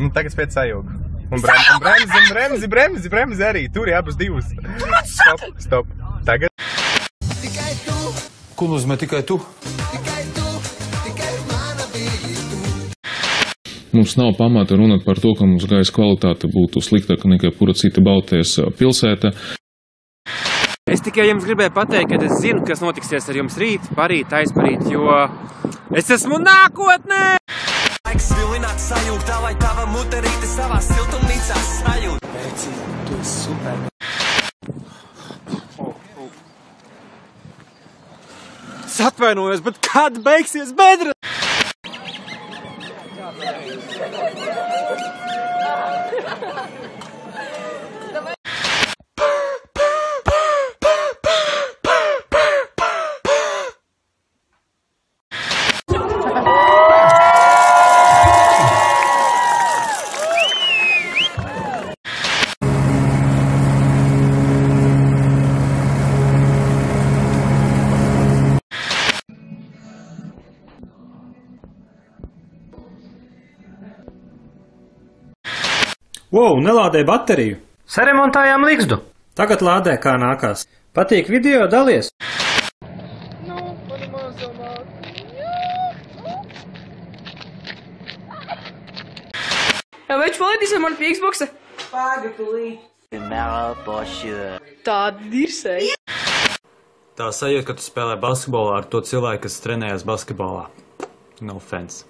Nu, tagad pēc sajūga. Un bremzi arī. Tur abas divas. Stop. Tagad. Tikai tu. Ko nozīmē tikai tu? Tikai tu. Tikai mana biji tu. Mums nav pamata runāt par to, ka mums gaisa kvalitāte būtu sliktāka nekā kura cita Baltijas pilsēta. Es tikai jums gribēju pateikt, ka es zinu, kas notiksies ar jums rīt, parīt, aizparīt, jo es esmu nākotnē! Laiks vilināt sajūgtā, lai tava muterīte savā siltumnīcā sajūt. Veci, tu esi super. Es atvainojos, bet kad beigsies bedra? Wow, nelādē bateriju. Saremontējām ligzdu. Tagad lādē kā nākās. Patīk video, dalies. Vai viņš palīdīs ar mani pie Xboxa? Pagatulīt. Tāda dirsēja. Tā sajūta, ka tu spēlē basketbolā ar to cilvēku, kas trenējas basketbolā. No offense.